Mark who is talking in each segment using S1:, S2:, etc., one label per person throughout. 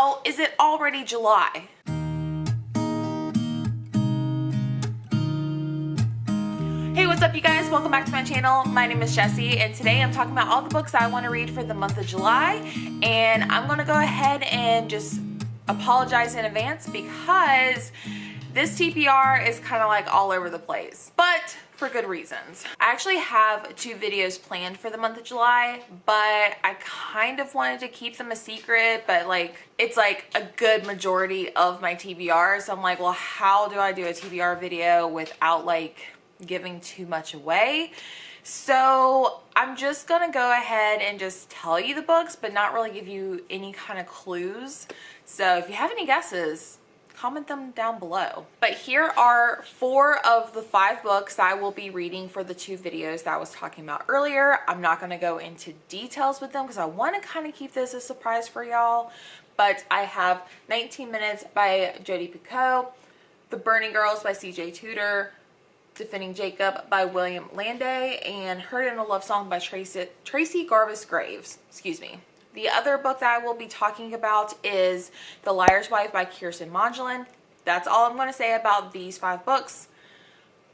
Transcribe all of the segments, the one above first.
S1: How is it already July? Hey, what's up you guys? Welcome back to my channel. My name is Jessie and today I'm talking about all the books that I want to read for the month of July, and I'm going to go ahead and just apologize in advance because this TBR is kind of like all over the place, but for good reasons. I actually have 2 videos planned for the month of July, but I kind of wanted to keep them a secret, but like it's like a good majority of my TBR, so I'm like, well, how do I do a TBR video without like giving too much away? So I'm just gonna go ahead and just tell you the books, but not really give you any kind of clues. So if you have any guesses, comment them down below. But here are 4 of the 5 books that I will be reading for the 2 videos that I was talking about earlier. I'm not going to go into details with them because I want to kind of keep this a surprise for y'all. But I have 19 Minutes by Jodi Picoult, The Burning Girls by CJ Tudor, Defending Jacob by William Landay, and Heard in a Love Song by Tracy Garvis Graves. Excuse me. The other book that I will be talking about is The Liar's Wife by Kirsten Mondulin. That's all I'm going to say about these 5 books.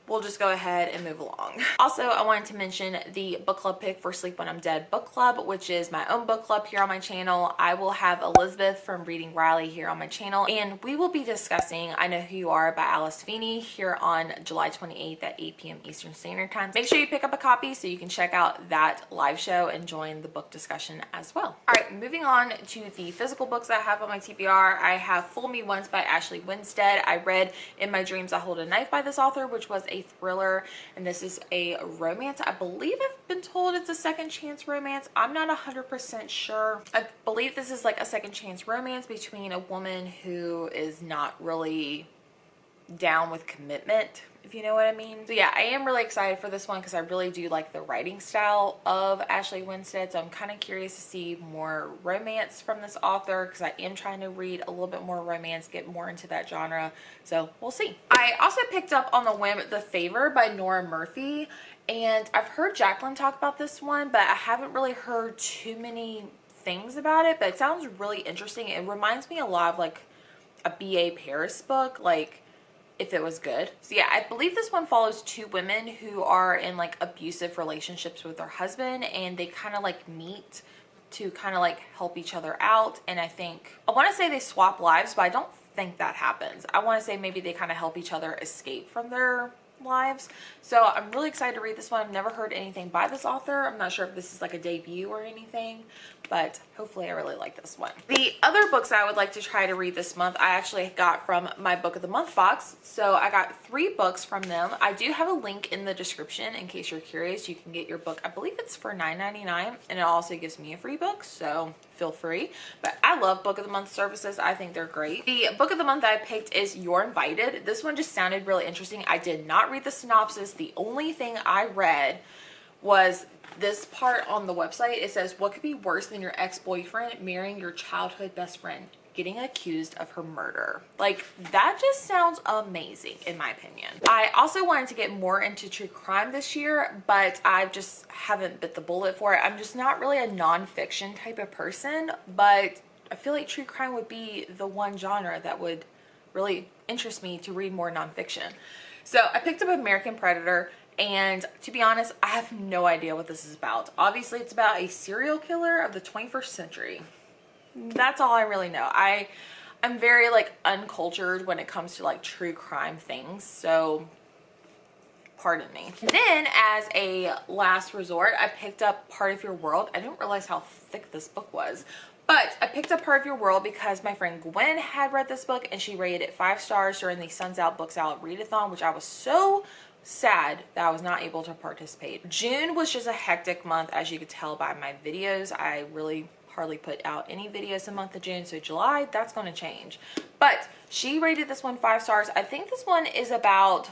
S1: We'll just go ahead and move along. Also, I wanted to mention the book club pick for Sleep When I'm Dead book club, which is my own book club here on my channel. I will have Elizabeth from Reading Riley here on my channel, and we will be discussing I Know Who You Are by Alice Feeney here on July 28th at 8 p.m. Eastern Standard Time. Make sure you pick up a copy so you can check out that live show and join the book discussion as well. All right, moving on to the physical books that I have on my TBR. I have Fool Me Once by Ashley Winstead. I read In My Dreams I Hold a Knife by this author, which was a thriller, and this is a romance. I believe I've been told it's a second chance romance. I'm not 100% sure. I believe this is like a second chance romance between a woman who is not really down with commitment, if you know what I mean. So yeah, I am really excited for this one because I really do like the writing style of Ashley Winstead, so I'm kind of curious to see more romance from this author because I am trying to read a little bit more romance, get more into that genre, so we'll see. I also picked up on the whim The Favor by Nora Murphy, and I've heard Jacqueline talk about this one, but I haven't really heard too many things about it, but it sounds really interesting. It reminds me a lot of like a B.A. Paris book, like If It Was Good. So yeah, I believe this one follows 2 women who are in like abusive relationships with their husband, and they kind of like meet to kind of like help each other out. And I want to say they swap lives, but I don't think that happens. I want to say maybe they kind of help each other escape from their lives. So I'm really excited to read this one. I've never heard anything by this author. I'm not sure if this is like a debut or anything, but hopefully I really like this one. The other books I would like to try to read this month, I actually got from my Book of the Month box. So I got 3 books from them. I do have a link in the description in case you're curious. You can get your book. I believe it's for $9.99, and it also gives me a free book, so feel free. But I love Book of the Month services. I think they're great. The book of the month that I picked is You're Invited. This one just sounded really interesting. I did not read the synopsis. The only thing I read was this part on the website. It says, what could be worse than your ex-boyfriend marrying your childhood best friend, getting accused of her murder? Like, that just sounds amazing in my opinion. I also wanted to get more into true crime this year, but I just haven't bit the bullet for it. I'm just not really a nonfiction type of person, but I feel like true crime would be the one genre that would really interest me to read more nonfiction. So I picked up American Predator, and to be honest, I have no idea what this is about. Obviously, it's about a serial killer of the 21st century. That's all I really know. I'm very like uncultured when it comes to like true crime things, so pardon me. Then as a last resort, I picked up Part of Your World. I didn't realize how thick this book was, but I picked up Part of Your World because my friend Gwen had read this book and she rated it 5 stars during the Suns Out Books Out readathon, which I was so sad that I was not able to participate. June was just a hectic month, as you could tell by my videos. I really hardly put out any videos in the month of June, so July, that's going to change. But she rated this one 5 stars. I think this one is about,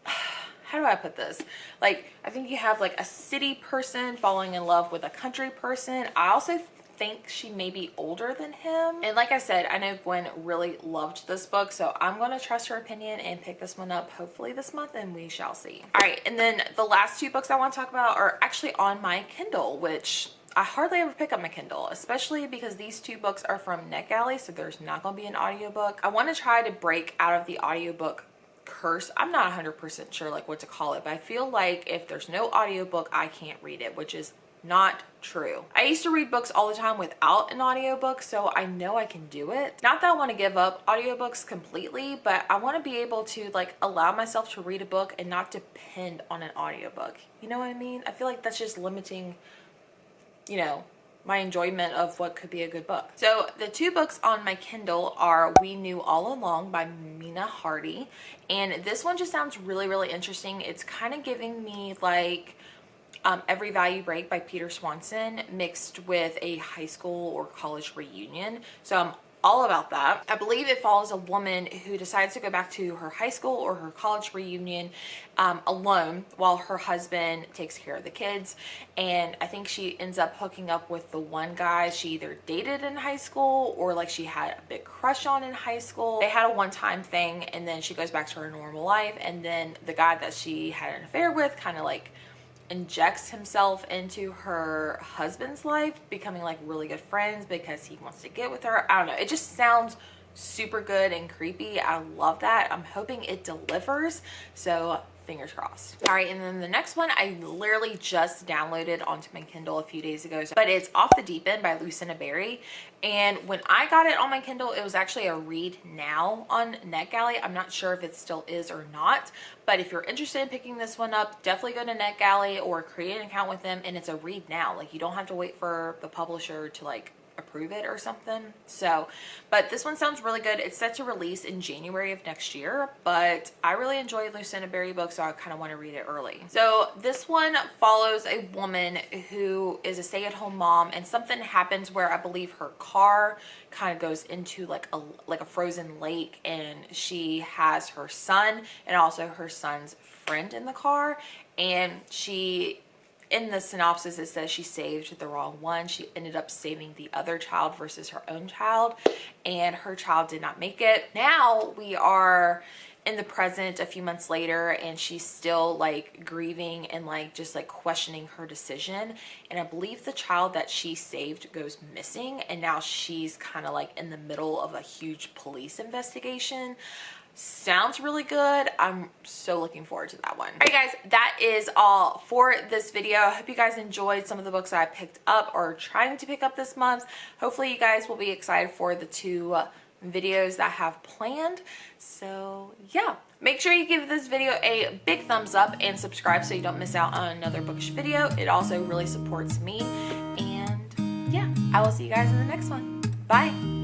S1: how do I put this? Like, I think you have like a city person falling in love with a country person. I also think she may be older than him. And like I said, I know Gwen really loved this book, so I'm going to trust her opinion and pick this one up hopefully this month, and we shall see. All right, and then the last 2 books I want to talk about are actually on my Kindle, which I hardly ever pick up my Kindle, especially because these two books are from NetGalley, so there's not going to be an audiobook. I want to try to break out of the audiobook curse. I'm not 100% sure like what to call it, but I feel like if there's no audiobook, I can't read it, which is not true. I used to read books all the time without an audiobook, so I know I can do it. Not that I want to give up audiobooks completely, but I want to be able to like allow myself to read a book and not depend on an audiobook. You know what I mean? I feel like that's just limiting, you know, my enjoyment of what could be a good book. So the two books on my Kindle are We Knew All Along by Mina Hardy, and this one just sounds really, really interesting. It's kind of giving me like Every Value Break by Peter Swanson mixed with a high school or college reunion. So I'm all about that. I believe it follows a woman who decides to go back to her high school or her college reunion alone while her husband takes care of the kids. And I think she ends up hooking up with the one guy she either dated in high school or like she had a big crush on in high school. They had a one-time thing, and then she goes back to her normal life, and then the guy that she had an affair with kind of like injects himself into her husband's life, becoming like really good friends because he wants to get with her. I don't know, it just sounds super good and creepy. I love that. I'm hoping it delivers, so fingers crossed. All right, and then the next one I literally just downloaded onto my Kindle a few days ago, but it's Off the Deep End by Lucinda. And when I got it on my Kindle, it was actually a read now on NetGalley. I'm not sure if it still is or not, but if you're interested in picking this one up, definitely go to NetGalley or create an account with them, and it's a read now. Like, you don't have to wait for the publisher to like approve it or something. So, but this one sounds really good. It's set to release in January of next year, but I really enjoy Lucinda books, so I kind of want to read it early. So this one follows a woman who is a stay-at-home mom, and something happens where I believe her car kind of goes into like a frozen lake, and she has her son and also her son's friend in the car, and in the synopsis, it says she saved the wrong one. She ended up saving the other child versus her own child, and her child did not make it. Now we are in the present a few months later, and she's still like grieving and like just like questioning her decision. And I believe the child that she saved goes missing, and now she's kind of like in the middle of a huge police investigation. Sounds really good. I'm so looking forward to that one. All right, guys, that is all for this video. I hope you guys enjoyed some of the books that I picked up or trying to pick up this month. Hopefully you guys will be excited for the two videos that I have planned. So yeah, make sure you give this video a big thumbs up and subscribe so you don't miss out on another bookish video. It also really supports me. And yeah, I will see you guys in the next one. Bye.